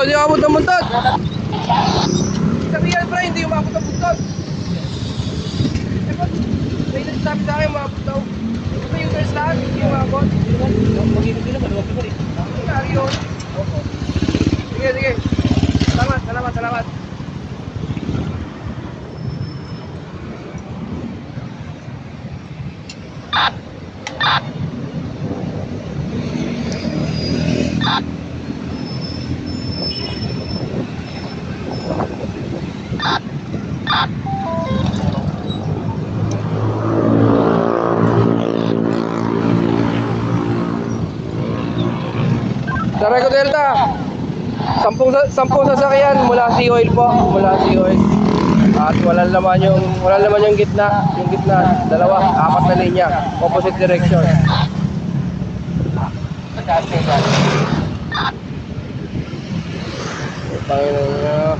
hindi umabot ng buntot. Sabihan pre, hindi umabot ng buntot. May nagsasabi sa akin, umabot daw. Ito yung first lahat, hindi umabot. Mag-ibig din naman, huwag ka pa rin. Nangyari yun. Sige, sige. Salamat, salamat, salamat. Sa Reco Delta, sampung sasakyan mula Sea Oil po, mula Sea Oil. At wala naman yung gitna, dalawa, apat na linya, opposite direction. Panginoon niya.